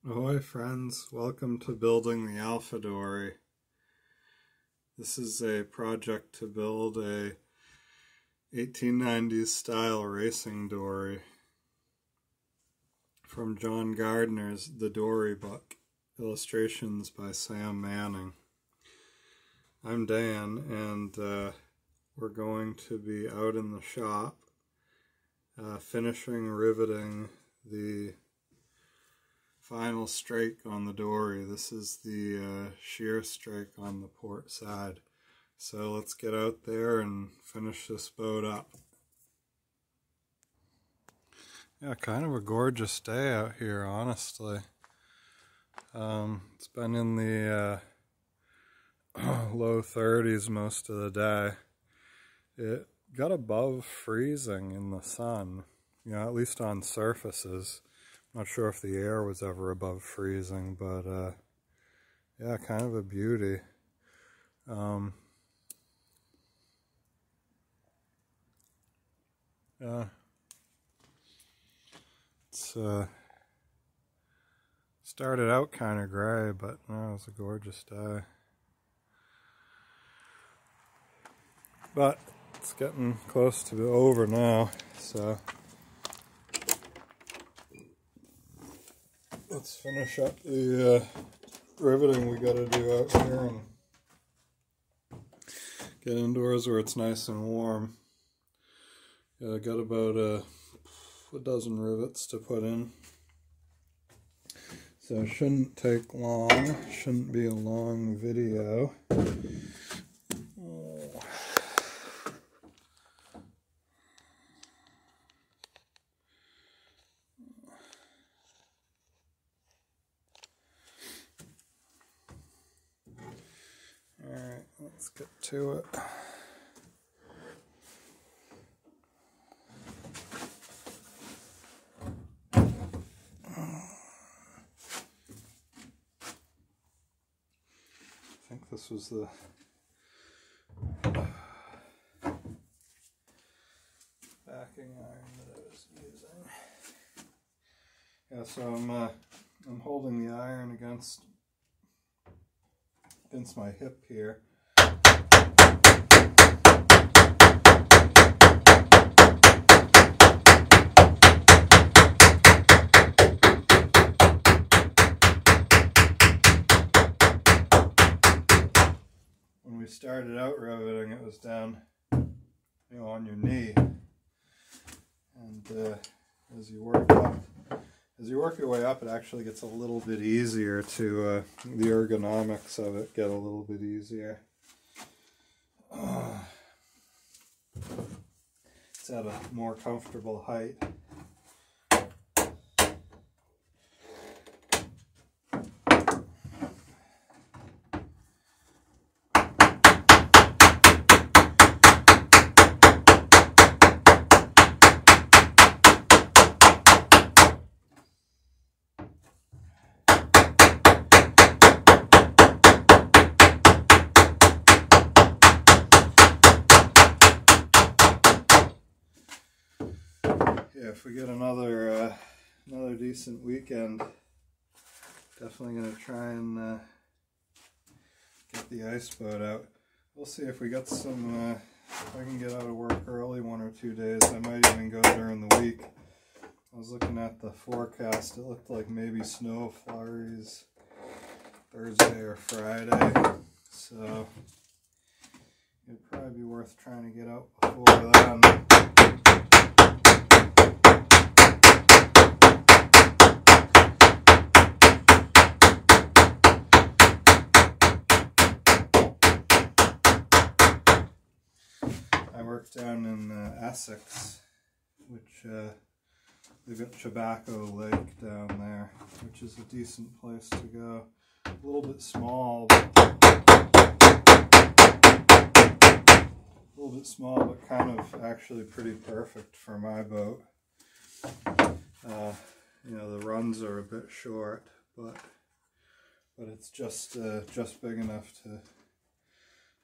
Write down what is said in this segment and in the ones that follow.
Ahoy friends, welcome to building the Alpha Dory. This is a project to build a 1890s style racing dory from John Gardner's The Dory Book, illustrations by Sam Manning. I'm Dan, and we're going to be out in the shop finishing riveting the final strake on the dory. This is the shear strake on the port side. So let's get out there and finish this boat up. Yeah, kind of a gorgeous day out here, honestly. It's been in the low 30s most of the day. It got above freezing in the sun, at least on surfaces. Not sure if the air was ever above freezing, but yeah, kind of a beauty. Yeah, it's started out kind of gray, but no, it was a gorgeous day. But it's getting close to over now, so let's finish up the riveting we gotta do out here and get indoors where it's nice and warm. Yeah, I got about a dozen rivets to put in. So it shouldn't take long, shouldn't be a long video. Alright, let's get to it. I think this was the backing iron that I was using. Yeah, so I'm holding the iron against my hip here. When we started out riveting, it was down, on your knee, and as you work your way up, it actually gets a little bit easier to, the ergonomics of it get a little bit easier. It's at a more comfortable height. Yeah, if we get another decent weekend, definitely gonna try and get the ice boat out. We'll see if we got some. If I can get out of work early 1 or 2 days, I might even go during the week. I was looking at the forecast. It looked like maybe snow flurries Thursday or Friday, so it'd probably be worth trying to get out before then. I work down in Essex, which they've got Tobacco Lake down there, which is a decent place to go. A little bit small, but kind of actually pretty perfect for my boat. The runs are a bit short, but it's just big enough to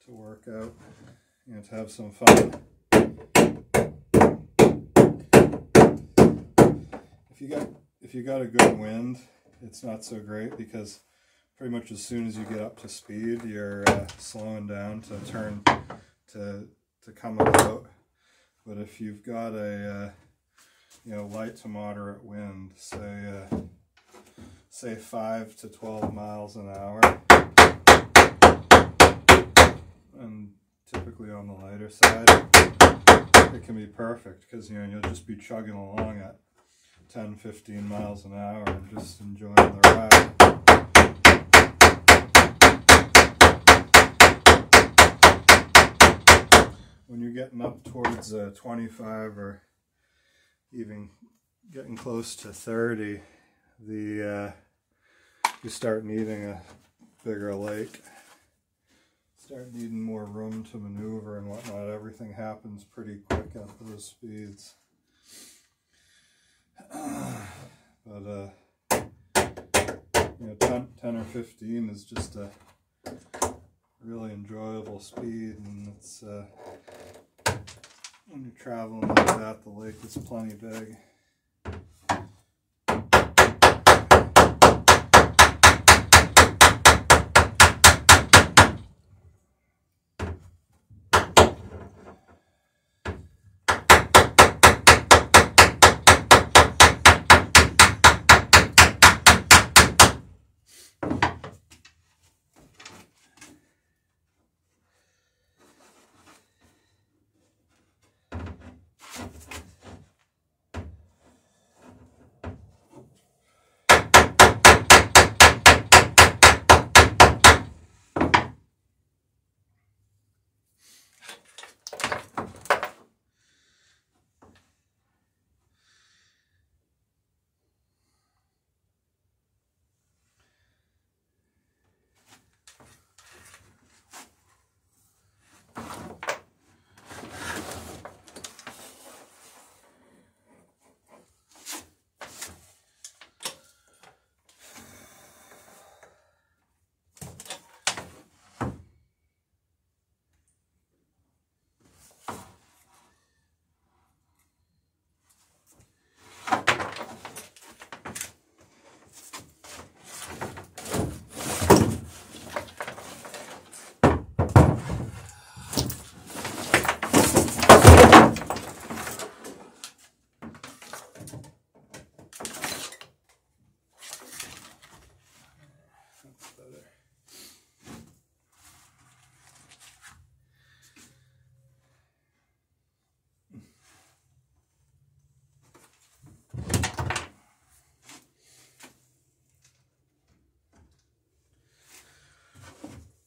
work out. To have some fun. If you got a good wind, it's not so great because pretty much as soon as you get up to speed, you're slowing down to turn to come about. But if you've got a light to moderate wind, say 5 to 12 miles an hour, and typically on the lighter side, it can be perfect because you'll just be chugging along at 10-15 miles an hour and just enjoying the ride. When you're getting up towards 25 or even getting close to 30, you start needing a bigger lake. Start needing more room to maneuver and whatnot. Everything happens pretty quick at those speeds. But 10 or 15 is just a really enjoyable speed, and it's when you're traveling like that, the lake is plenty big.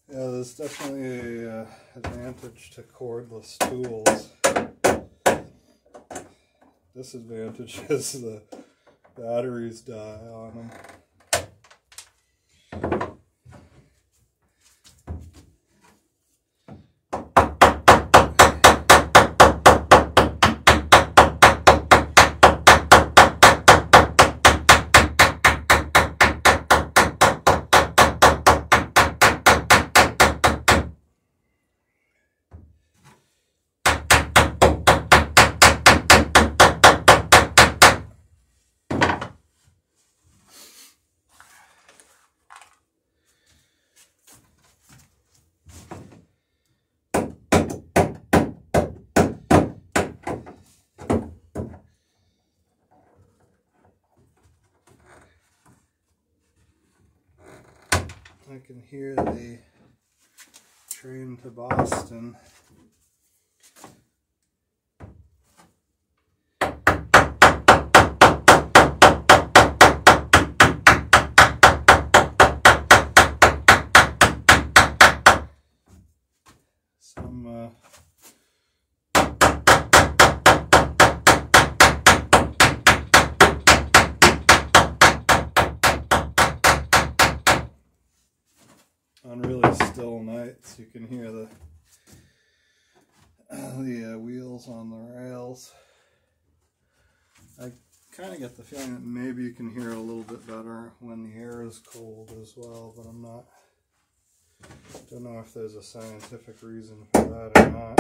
Yeah, there's definitely an advantage to cordless tools. Disadvantage is the batteries die on them. I can hear the train to Boston. On really still nights, you can hear the wheels on the rails. I kind of get the feeling that maybe you can hear it a little bit better when the air is cold as well, but don't know if there's a scientific reason for that or not.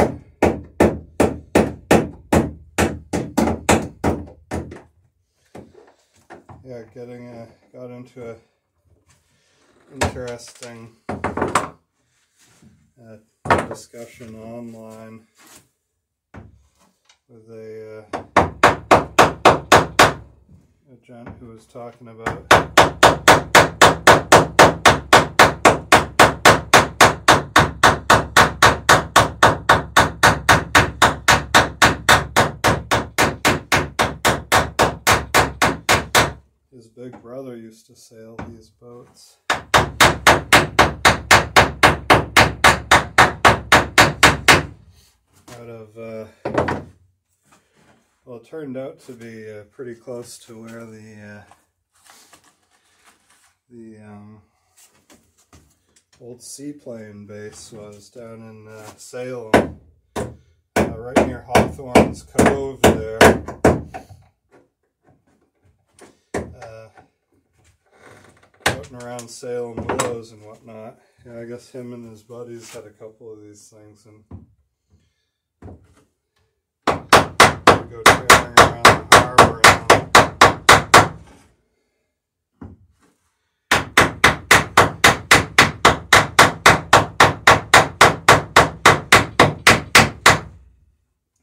yeah, got into a interesting discussion online with a gent who was talking about his big brother used to sail these boats. Out of, well, it turned out to be pretty close to where the old seaplane base was, down in Salem, right near Hawthorne's Cove there. Out and around Salem Willows and whatnot. Yeah, I guess him and his buddies had a couple of these things, and go trailing around the harbor.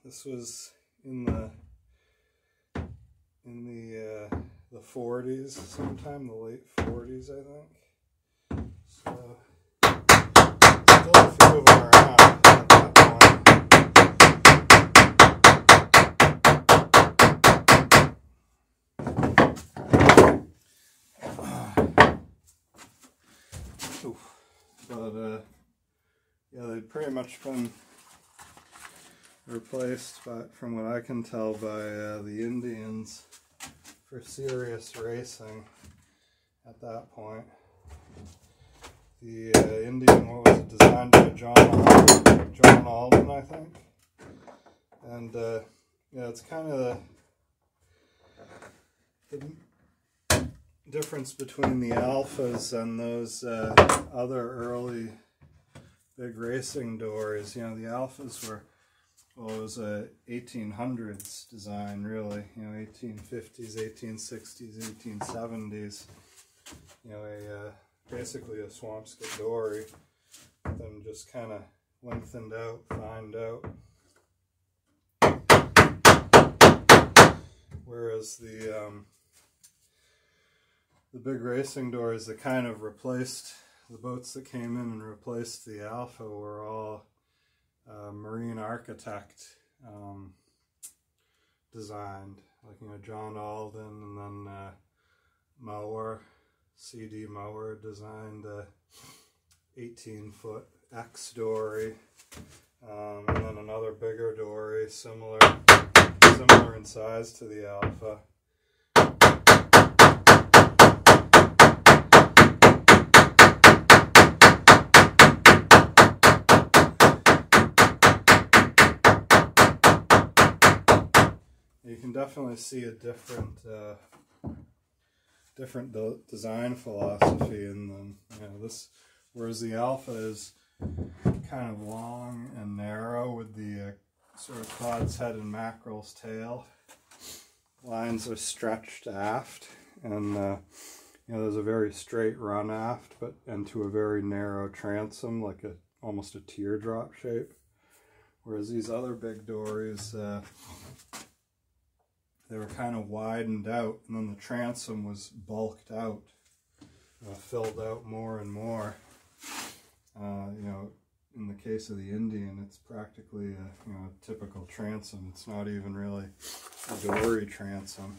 This was in the 40s, sometime the late 40s, I think. So still a few of them around at that point. But yeah, they'd pretty much been replaced, but from what I can tell, by the Indians for serious racing at that point. The Indian, what was it, designed by John Alden, I think. And yeah, it's kind of the difference between the Alphas and those other early big racing dories. You know, the Alphas were, well, it was a 1800s design, really. You know, 1850s, 1860s, 1870s. You know, basically a Swampscott dory, then just kind of lengthened out, fined out. Whereas the big racing dories that kind of replaced the boats that came in and replaced the Alpha were all marine architect designed, like, you know, John Alden, and then Mower, C.D. Mower designed a 18-foot X dory, and then another bigger dory, similar in size to the Alpha. You can definitely see a different design philosophy in them. You know, whereas the Alpha is kind of long and narrow with the sort of cod's head and mackerel's tail. Lines are stretched aft, and you know, there's a very straight run aft, but into a very narrow transom, like almost a teardrop shape. Whereas these other big dories, they were kind of widened out, and then the transom was bulked out, filled out more and more. You know, in the case of the Indian, it's practically a typical transom. It's not even really a dory transom.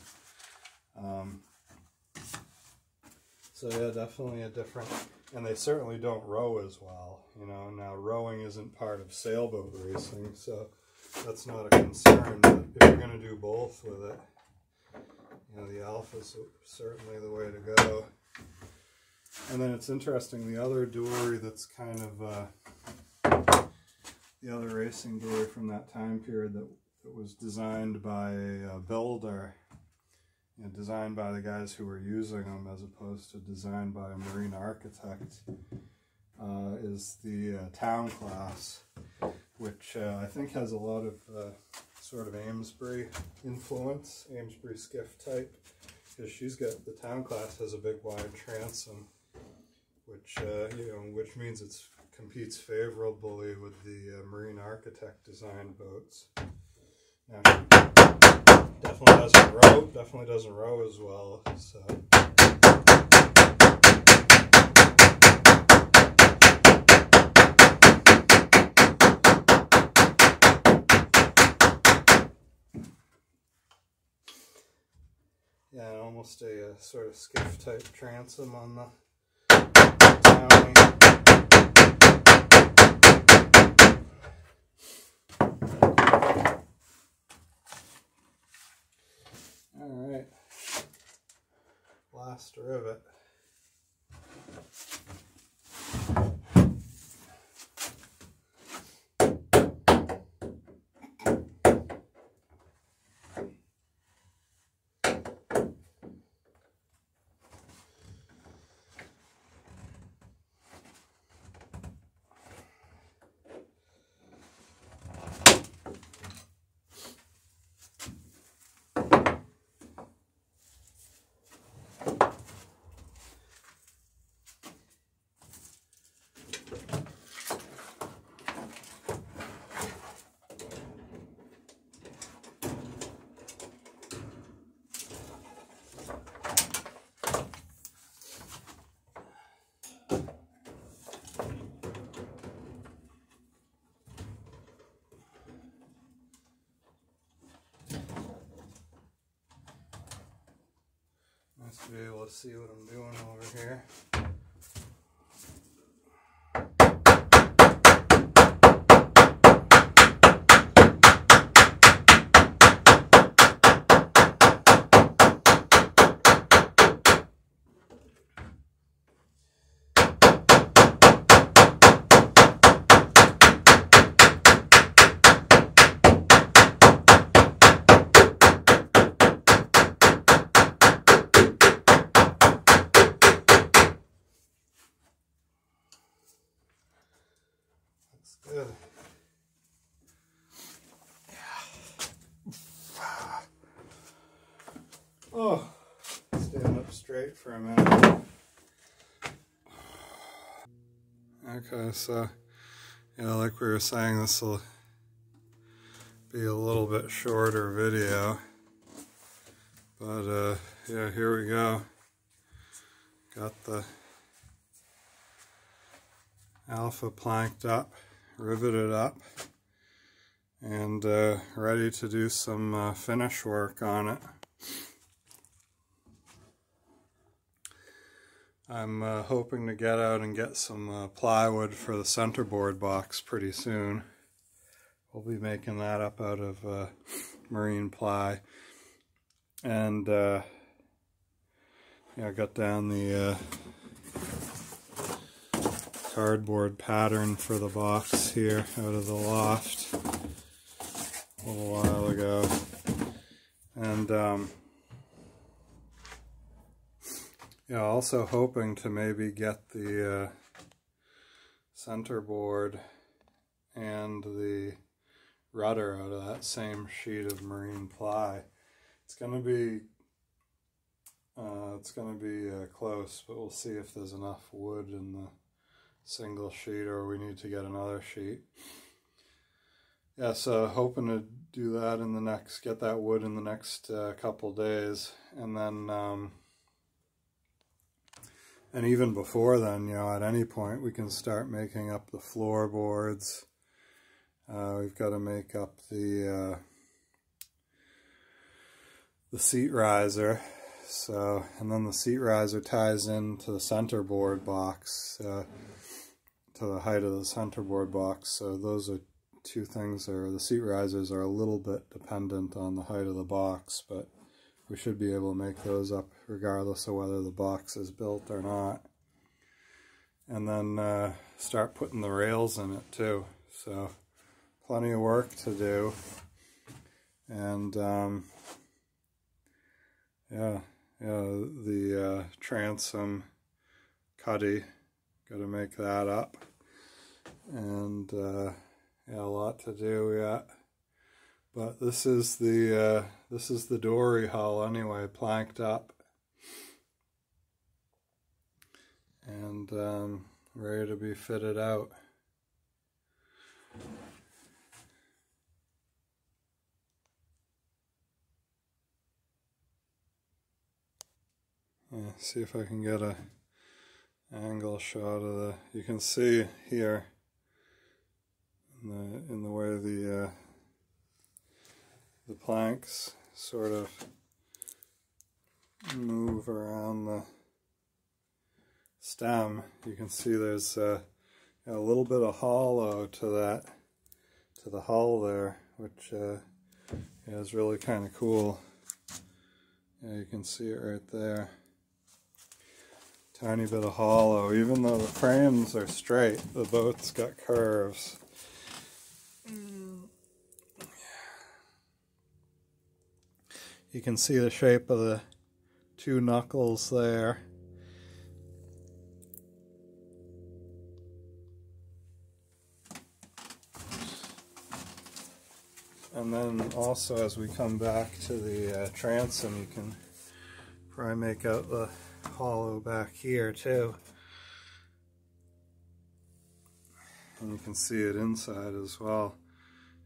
So yeah, definitely a different, and they certainly don't row as well. You know, now rowing isn't part of sailboat racing, so that's not a concern. But if you're going to do both with it, you know, the Alpha's certainly the way to go. And then it's interesting, the other dory that's kind of the other racing dory from that time period that was designed by a builder, you know, designed by the guys who were using them as opposed to designed by a marine architect, is the Town class, which I think has a lot of sort of Amesbury influence, Amesbury skiff type because she's got, the Town Class has a big wide transom, which which means it competes favorably with the Marine Architect design boats. Now she definitely doesn't row as well, so. Yeah, almost a sort of skiff type transom on the Townie. Alright, last rivet. Nice to be able to see what I'm doing over here. Good. Oh, stand up straight for a minute. Okay, so yeah, like we were saying, this will be a little bit shorter video, but yeah, here we go. Got the Alpha planked up, riveted up, and ready to do some finish work on it. I'm hoping to get out and get some plywood for the centerboard box pretty soon. We'll be making that up out of marine ply. And yeah, I got down the cardboard pattern for the box here out of the loft a little while ago. And yeah, also hoping to maybe get the centerboard and the rudder out of that same sheet of marine ply. It's gonna be close, but we'll see if there's enough wood in the single sheet or we need to get another sheet. Yeah, so hoping to do that in the next, get that wood in the next couple days, and then and even before then, you know, at any point we can start making up the floorboards. We've got to make up the seat riser. So, and then the seat riser ties into the centerboard box, to the height of the centerboard box. So those are two things. The seat risers are a little bit dependent on the height of the box, but we should be able to make those up regardless of whether the box is built or not. And then start putting the rails in it too. So plenty of work to do. And yeah, the transom cuddy, got to make that up. And yeah, a lot to do yet. But this is the dory hull anyway, planked up, and ready to be fitted out. Yeah, see if I can get a angle shot of the. You can see here in the way the planks sort of move around the stem. You can see there's a little bit of hollow to the hull there, which is really kind of cool. Yeah, you can see it right there. Tiny bit of hollow. Even though the frames are straight, the boat's got curves. You can see the shape of the two knuckles there. And then also as we come back to the transom, you can probably make out the hollow back here too. And you can see it inside as well.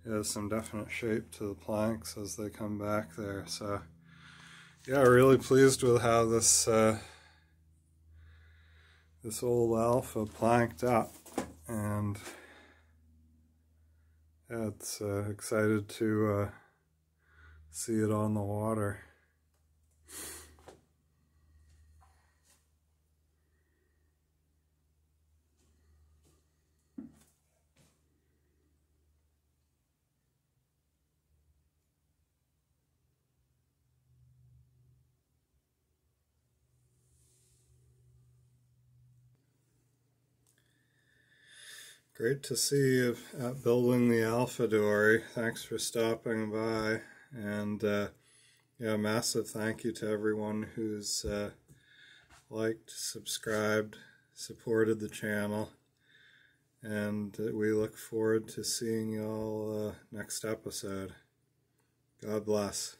It has some definite shape to the planks as they come back there. So yeah, really pleased with how this this old Alpha planked up, and yeah, it's excited to see it on the water. Great to see you at building the Alpha, Dory. Thanks for stopping by, and yeah, massive thank you to everyone who's liked, subscribed, supported the channel, and we look forward to seeing you all next episode. God bless.